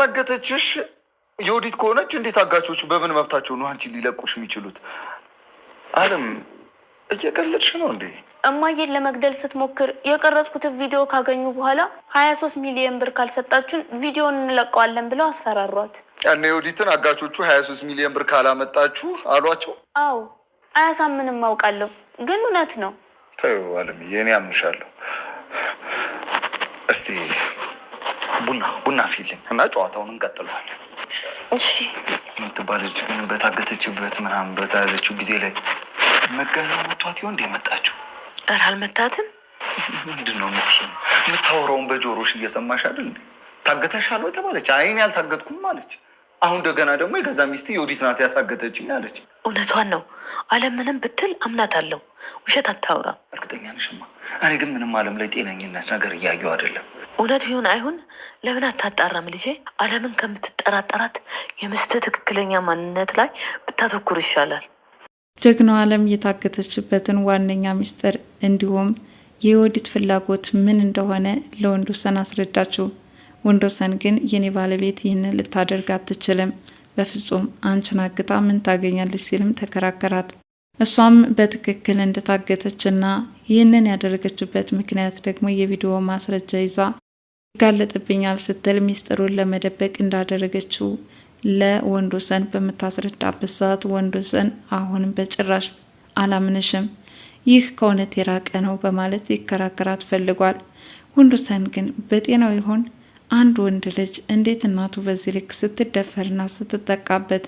ታገተችሽ የወዲት ከሆነች እንዴት አጋቾች በምን መብታቸው ነው አንቺ ሊለቁሽ የሚችሉት? አለም እየቀለድሽ ነው እንዴ? እማዬን ለመግደል ስትሞክር የቀረጽኩትን ቪዲዮ ካገኙ በኋላ 23 ሚሊዮን ብር ካልሰጣችሁን ቪዲዮን እንለቀዋለን ብለው አስፈራሯት። ያኔ የወዲትን አጋቾቹ 23 ሚሊዮን ብር ካላመጣችሁ አሏቸው? አዎ አያሳምንም አውቃለሁ፣ ግን እውነት ነው። ተይው አለምዬ፣ እኔ አምንሻለሁ። እስቲ ቡና ፊልኝ እና ጨዋታውን እንቀጥለዋለን። እሺ የምትባለች ግን በታገተችበት ምናምን በተያዘችው ጊዜ ላይ መገናኛ መቷት ይሆን እንደ መጣችሁ? ኧረ አልመታትም። ምንድን ነው የምታወራውን በጆሮሽ እየሰማሽ አይደል? ታገተሻል ወይ ተባለች። አይኔ ያልታገትኩም አለች። አሁን እንደገና ደግሞ የገዛ ሚስት የወዲት ናት ያሳገተችኝ አለች። እውነቷን ነው። አለምንም ብትል አምናታለሁ። ውሸት አታውራ። እርግጠኛ ነሽማ? እኔ ግን ምንም አለም ላይ ጤነኝነት ነገር እያየሁ አይደለም። እውነት ይሁን አይሁን ለምን አታጣራም ልጄ? አለምን ከምትጠራጠራት የሚስት ትክክለኛ ማንነት ላይ ብታተኩር ይሻላል። ጀግናው አለም የታገተችበትን ዋነኛ ሚስጥር እንዲሁም የወዲት ፍላጎት ምን እንደሆነ ለወንዶሰን አስረዳችው። ወንዶሰን ግን የኔ ባለቤት ይህንን ልታደርግ አትችልም፣ በፍጹም አንቺን አግታ ምን ታገኛለች ሲልም ተከራከራት። እሷም በትክክል እንደታገተችና ይህንን ያደረገችበት ምክንያት ደግሞ የቪዲዮ ማስረጃ ይዛ ይጋለጥብኛል ስትል ሚስጥሩን ለመደበቅ እንዳደረገችው ለወንዶሰን በምታስረዳበት ሰዓት ወንዶሰን አሁንም በጭራሽ አላምንሽም፣ ይህ ከእውነት የራቀ ነው በማለት ይከራከራት ፈልጓል። ወንዶሰን ግን በጤናው ይሆን አንድ ወንድ ልጅ እንዴት እናቱ በዚህ ልክ ስትደፈርና ስትጠቃበት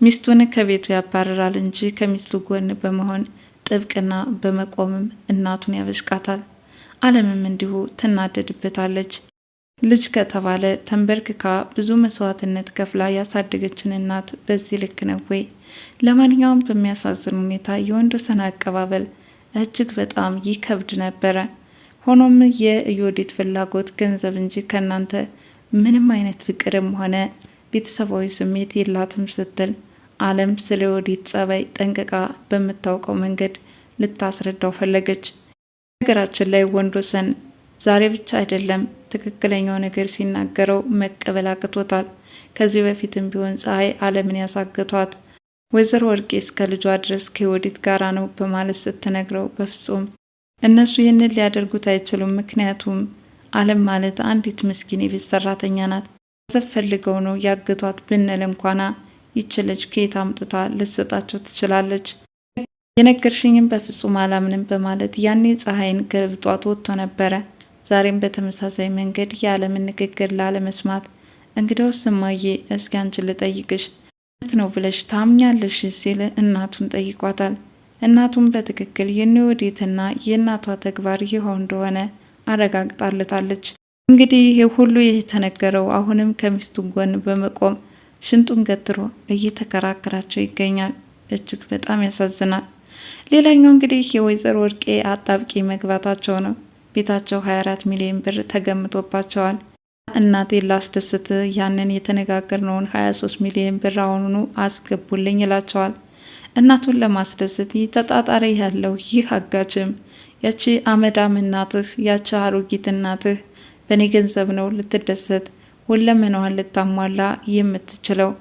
ሚስቱን ከቤቱ ያባረራል እንጂ ከሚስቱ ጎን በመሆን ጥብቅና በመቆምም እናቱን ያበሽቃታል። አለምም እንዲሁ ትናደድበታለች። ልጅ ከተባለ ተንበርክካ ብዙ መስዋዕትነት ከፍላ ያሳደገችን እናት በዚህ ልክ ነው ወይ? ለማንኛውም በሚያሳዝን ሁኔታ የወንዶሰን አቀባበል እጅግ በጣም ይከብድ ነበረ። ሆኖም የወዲት ፍላጎት ገንዘብ እንጂ ከእናንተ ምንም አይነት ፍቅርም ሆነ ቤተሰባዊ ስሜት የላትም ስትል አለም ስለ ወዲት ጸባይ ጠንቅቃ በምታውቀው መንገድ ልታስረዳው ፈለገች። ነገራችን ላይ ወንዶሰን ዛሬ ብቻ አይደለም ትክክለኛው ነገር ሲናገረው መቀበል አቅቶታል። ከዚህ በፊትም ቢሆን ፀሐይ አለምን ያሳገቷት ወይዘሮ ወርቄ እስከ ልጇ ድረስ ከወዲት ጋራ ነው በማለት ስትነግረው በፍጹም እነሱ ይህንን ሊያደርጉት አይችሉም፣ ምክንያቱም አለም ማለት አንዲት ምስኪን የቤት ሰራተኛ ናት፣ ገንዘብ ፈልገው ነው ያገቷት ብንል እንኳና ይችለች ከየት አምጥታ ልትሰጣቸው ትችላለች? የነገርሽኝም በፍጹም አላምንም በማለት ያኔ ፀሐይን ገልብጧት ወጥቶ ነበረ። ዛሬም በተመሳሳይ መንገድ የአለምን ንግግር ላለመስማት እንግዲያውስ እማዬ እስኪ አንቺን ልጠይቅሽ ነው ብለሽ ታምኛለሽ ሲል እናቱን ጠይቋታል። እናቱም በትክክል የወዲትና የእናቷ ተግባር ይኸው እንደሆነ አረጋግጣለታለች። እንግዲህ ይህ ሁሉ የተነገረው አሁንም ከሚስቱ ጎን በመቆም ሽንጡን ገትሮ እየተከራከራቸው ይገኛል። እጅግ በጣም ያሳዝናል። ሌላኛው እንግዲህ የወይዘሮ ወርቄ አጣብቂ መግባታቸው ነው። ቤታቸው 24 ሚሊዮን ብር ተገምቶባቸዋል። እናቴ ላስደስት ያንን የተነጋገርነውን 23 ሚሊዮን ብር አሁኑኑ አስገቡልኝ ይላቸዋል። እናቱን ለማስደሰት ተጣጣሪ ያለው ይህ አጋችም ያቺ አመዳም እናትህ ያቺ አሮጊት እናትህ በእኔ ገንዘብ ነው ልትደሰት ሁለመናዋን ልታሟላ የምትችለው፣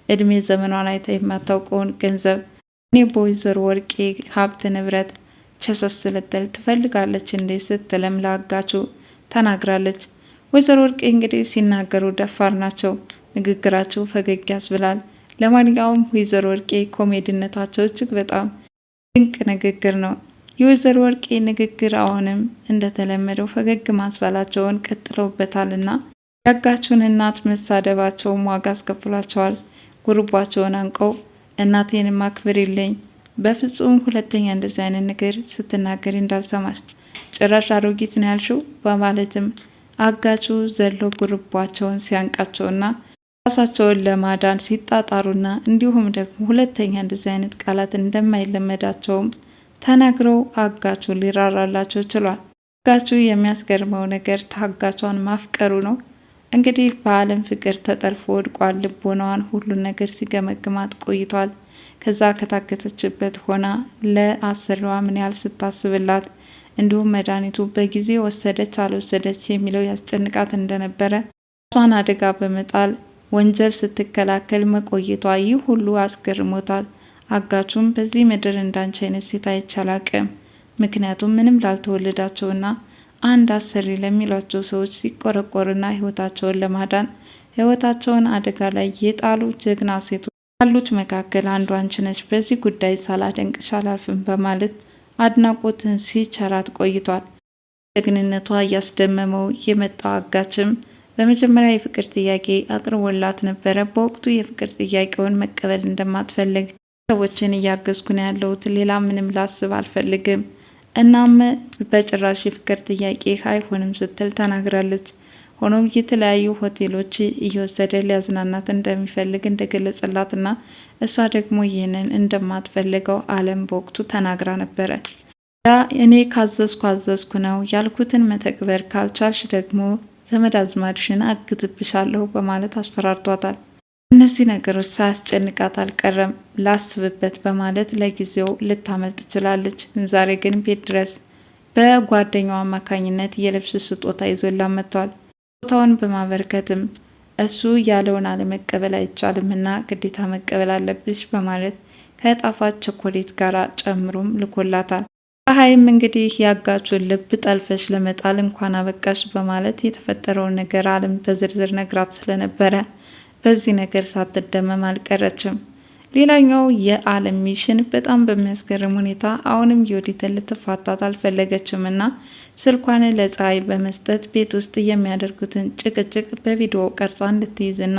እድሜ ዘመኗን አይታ የማታውቀውን ገንዘብ እኔ በወይዘሮ ወርቄ ሀብት ንብረት ቸሰስ ልትል ትፈልጋለች እንዴ ስትልም ለአጋቹ ተናግራለች። ወይዘሮ ወርቄ እንግዲህ ሲናገሩ ደፋር ናቸው፣ ንግግራቸው ፈገግ ያስብላል። ለማንኛውም ወይዘሮ ወርቄ ኮሜዲነታቸው እጅግ በጣም ድንቅ ንግግር ነው። የወይዘሮ ወርቄ ንግግር አሁንም እንደተለመደው ፈገግ ማስባላቸውን ቀጥለውበታልና ያጋቹን እናት መሳደባቸውም ዋጋ አስከፍሏቸዋል። ጉርቧቸውን አንቀው እናቴን ማክብር የለኝ በፍጹም ሁለተኛ እንደዚህ አይነት ነገር ስትናገሪ እንዳልሰማሽ፣ ጭራሽ አሮጊት ነው ያልሽው በማለትም አጋቹ ዘሎ ጉርቧቸውን ሲያንቃቸውና ራሳቸውን ለማዳን ሲጣጣሩና እንዲሁም ደግሞ ሁለተኛ እንደዚህ አይነት ቃላት እንደማይለመዳቸውም ተናግረው አጋቹ ሊራራላቸው ችሏል። አጋቹ የሚያስገርመው ነገር ታጋቿን ማፍቀሩ ነው። እንግዲህ በአለም ፍቅር ተጠልፎ ወድቋል። ልቦናዋን ሁሉን ነገር ሲገመግማት ቆይቷል። ከዛ ከታገተችበት ሆና ለአሰሪዋ ምን ያህል ስታስብላት እንዲሁም መድኃኒቱ በጊዜ ወሰደች አልወሰደች የሚለው ያስጨንቃት እንደነበረ እሷን አደጋ በመጣል ወንጀል ስትከላከል መቆየቷ ይህ ሁሉ አስገርሞታል። አጋቹም በዚህ ምድር እንዳንቺ አይነት ሴት አይቼ አላቅም፣ ምክንያቱም ምንም ላልተወለዳቸውና አንድ አሰሪ ለሚሏቸው ሰዎች ሲቆረቆርና ህይወታቸውን ለማዳን ህይወታቸውን አደጋ ላይ የጣሉ ጀግና ሴቶች ካሉት መካከል አንዷ አንቺ ነች። በዚህ ጉዳይ ሳላደንቅሽ አላልፍም በማለት አድናቆትን ሲቸራት ቆይቷል። ጀግንነቷ እያስደመመው የመጣው አጋችም በመጀመሪያ የፍቅር ጥያቄ አቅርቦላት ነበረ። በወቅቱ የፍቅር ጥያቄውን መቀበል እንደማትፈልግ ሰዎችን እያገዝኩ ነው ያለሁት፣ ሌላ ምንም ላስብ አልፈልግም፣ እናም በጭራሽ የፍቅር ጥያቄ አይሆንም ስትል ተናግራለች። ሆኖም የተለያዩ ሆቴሎች እየወሰደ ሊያዝናናት እንደሚፈልግ እንደገለጸላትና እሷ ደግሞ ይህንን እንደማትፈልገው አለም በወቅቱ ተናግራ ነበረ። ያ እኔ ካዘዝኩ ነው ያልኩትን መተግበር ካልቻልሽ ደግሞ ዘመድ አዝማድሽን አግዝብሻለሁ በማለት አስፈራርቷታል። እነዚህ ነገሮች ሳያስጨንቃት አልቀረም። ላስብበት በማለት ለጊዜው ልታመልጥ ትችላለች። ዛሬ ግን ቤት ድረስ በጓደኛው አማካኝነት የልብስ ስጦታ ይዞላት መጥቷል። ስጦታውን በማበርከትም እሱ ያለውን አለመቀበል አይቻልምና ግዴታ መቀበል አለብሽ በማለት ከጣፋጭ ቸኮሌት ጋር ጨምሮም ልኮላታል። ፀሐይም እንግዲህ ያጋቹን ልብ ጠልፈሽ ለመጣል እንኳን አበቃሽ በማለት የተፈጠረውን ነገር አለም በዝርዝር ነግራት ስለነበረ በዚህ ነገር ሳትደመም አልቀረችም። ሌላኛው የአለም ሚሽን በጣም በሚያስገርም ሁኔታ አሁንም ዮዲትን ልትፋታት አልፈለገችም እና ስልኳን ለፀሐይ በመስጠት ቤት ውስጥ የሚያደርጉትን ጭቅጭቅ በቪዲዮ ቀርጻ እንድትይዝና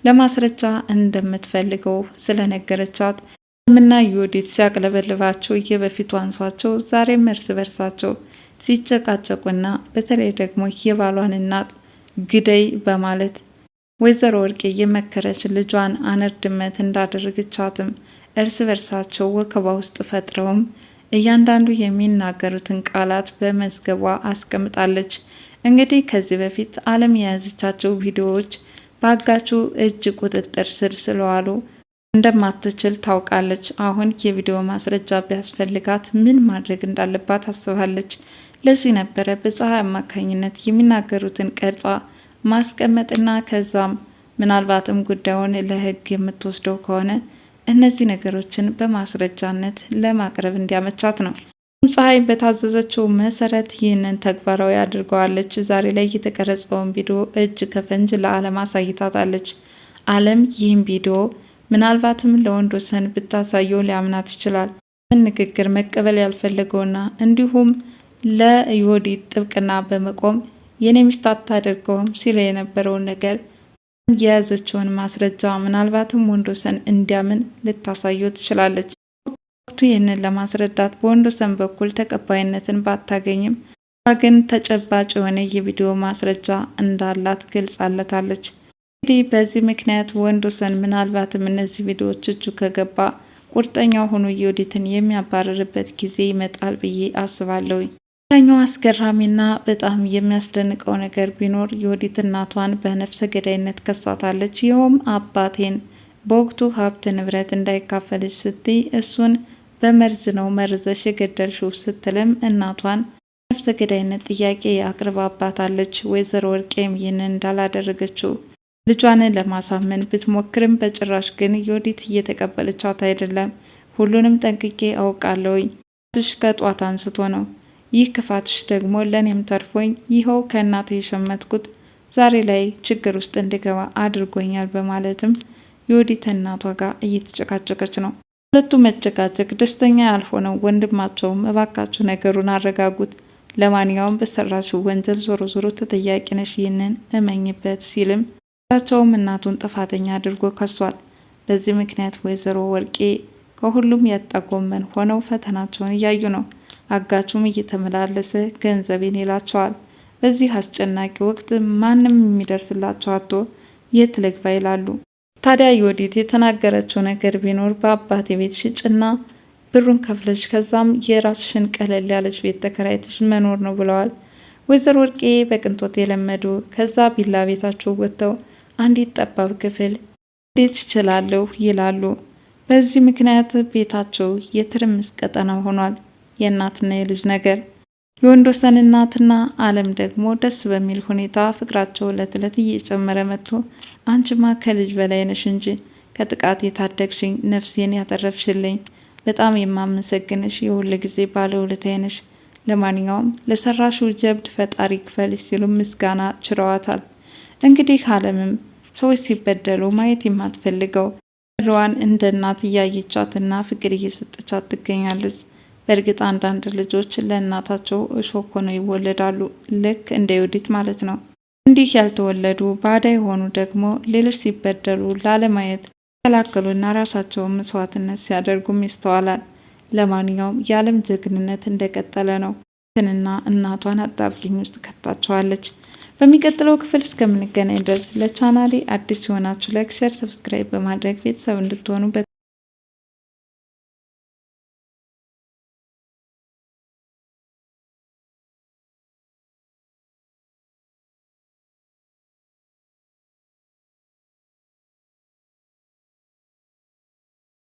ለማስረጃ እንደምትፈልገው ስለነገረቻት ምና ዮዲት ሲያቅለበልባቸው የበፊቱ አንሷቸው ዛሬም እርስ በርሳቸው ሲጨቃጨቁና በተለይ ደግሞ የባሏን እናት ግደይ በማለት ወይዘሮ ወርቄ የመከረች ልጇን አነርድመት እንዳደረገቻትም እርስ በርሳቸው ወከባ ውስጥ ፈጥረውም እያንዳንዱ የሚናገሩትን ቃላት በመዝገቧ አስቀምጣለች። እንግዲህ ከዚህ በፊት አለም የያዘቻቸው ቪዲዮዎች በአጋቹ እጅ ቁጥጥር ስር ስለዋሉ እንደማትችል ታውቃለች። አሁን የቪዲዮ ማስረጃ ቢያስፈልጋት ምን ማድረግ እንዳለባት አስባለች። ለዚህ ነበረ በፀሐይ አማካኝነት የሚናገሩትን ቀርጻ ማስቀመጥና ከዛም ምናልባትም ጉዳዩን ለሕግ የምትወስደው ከሆነ እነዚህ ነገሮችን በማስረጃነት ለማቅረብ እንዲያመቻት ነው። ፀሐይ በታዘዘችው መሰረት ይህንን ተግባራዊ አድርገዋለች። ዛሬ ላይ የተቀረጸውን ቪዲዮ እጅ ከፈንጅ ለአለም አሳይታታለች። አለም ይህን ቪዲዮ ምናልባትም ለወንዶሰን ብታሳየው ሊያምናት ይችላል። ንግግር መቀበል ያልፈለገውና እንዲሁም ለዮዲት ጥብቅና በመቆም የኔ ሚስት አታደርገውም ሲል የነበረውን ነገር የያዘችውን ማስረጃ ምናልባትም ወንዶሰን እንዲያምን ልታሳየው ትችላለች። ወቅቱ ይህንን ለማስረዳት በወንዶሰን በኩል ተቀባይነትን ባታገኝም ግን ተጨባጭ የሆነ የቪዲዮ ማስረጃ እንዳላት ገልጻለታለች። እንግዲህ በዚህ ምክንያት ወንዶሰን ምናልባትም እነዚህ ቪዲዮዎች እጁ ከገባ ቁርጠኛው ሆኖ ዮዲትን የሚያባረርበት ጊዜ ይመጣል ብዬ አስባለሁ። ሌላኛው አስገራሚና በጣም የሚያስደንቀው ነገር ቢኖር ዮዲት እናቷን በነፍሰ ገዳይነት ከሳታለች። ይኸውም አባቴን በወቅቱ ሀብት ንብረት እንዳይካፈልች ስትይ እሱን በመርዝ ነው መርዘሽ የገደልሽው ስትልም እናቷን ነፍሰ ገዳይነት ጥያቄ አቅርባባታለች። ወይዘሮ ወርቄም ይህንን እንዳላደረገችው ልጇን ለማሳመን ብትሞክርም በጭራሽ ግን ዮዲት እየተቀበለቻት አይደለም። ሁሉንም ጠንቅቄ አውቃለሁኝ፣ ትሽ ከጧት አንስቶ ነው። ይህ ክፋትሽ ደግሞ ለእኔም ተርፎኝ ይኸው ከእናቴ የሸመትኩት ዛሬ ላይ ችግር ውስጥ እንድገባ አድርጎኛል በማለትም ዮዲት እናቷ ጋር እየተጨቃጨቀች ነው። ሁለቱ መጨቃጨቅ ደስተኛ ያልሆነው ወንድማቸውም እባካችሁ ነገሩን አረጋጉት፣ ለማንኛውም በሰራችው ወንጀል ዞሮ ዞሮ ተጠያቂ ነሽ፣ ይህንን እመኝበት ሲልም ቸውም እናቱን ጥፋተኛ አድርጎ ከሷል። በዚህ ምክንያት ወይዘሮ ወርቄ ከሁሉም ያጣ ጎመን ሆነው ፈተናቸውን እያዩ ነው። አጋቹም እየተመላለሰ ገንዘቤን ይላቸዋል። በዚህ አስጨናቂ ወቅት ማንም የሚደርስላቸው አጥቶ የት ልግባ ይላሉ። ታዲያ ዮዲት የተናገረችው ነገር ቢኖር በአባቴ ቤት ሽጭና ብሩን ከፍለሽ ከዛም የራስሽን ቀለል ያለች ቤት ተከራይተሽ መኖር ነው ብለዋል። ወይዘሮ ወርቄ በቅንጦት የለመዱ ከዛ ቢላ ቤታቸው ወጥተው አንዲት ጠባብ ክፍል እንዴት ይችላለሁ ይላሉ። በዚህ ምክንያት ቤታቸው የትርምስ ቀጠና ሆኗል። የእናትና የልጅ ነገር የወንዶሰን እናትና አለም ደግሞ ደስ በሚል ሁኔታ ፍቅራቸው እለት እለት እየጨመረ መጥቶ አንቺማ ከልጅ በላይ ነሽ እንጂ ከጥቃት የታደግሽኝ፣ ነፍሴን ያተረፍሽልኝ፣ በጣም የማመሰግንሽ የሁል ጊዜ ባለውለታዬ ነሽ። ለማንኛውም ለሰራሽው ጀብድ ፈጣሪ ክፈልሽ ሲሉ ምስጋና ችረዋታል። እንግዲህ አለምም ሰዎች ሲበደሉ ማየት የማትፈልገው ሯን እንደ እናት እያየቻትና ፍቅር እየሰጠቻት ትገኛለች። በእርግጥ አንዳንድ ልጆች ለእናታቸው እሾክ ሆነው ይወለዳሉ፣ ልክ እንደ ዮዲት ማለት ነው። እንዲህ ያልተወለዱ ባዳ የሆኑ ደግሞ ሌሎች ሲበደሉ ላለማየት ሲከላከሉና ራሳቸውን መስዋዕትነት ሲያደርጉም ይስተዋላል። ለማንኛውም የአለም ጀግንነት እንደቀጠለ ነው። ትንና እናቷን አጣብቂኝ ውስጥ ከታቸዋለች። በሚቀጥለው ክፍል እስከምንገናኝ ድረስ ለቻናሌ አዲስ ሲሆናችሁ ላይክ፣ ሸር፣ ሰብስክራይብ በማድረግ ቤተሰብ እንድትሆኑ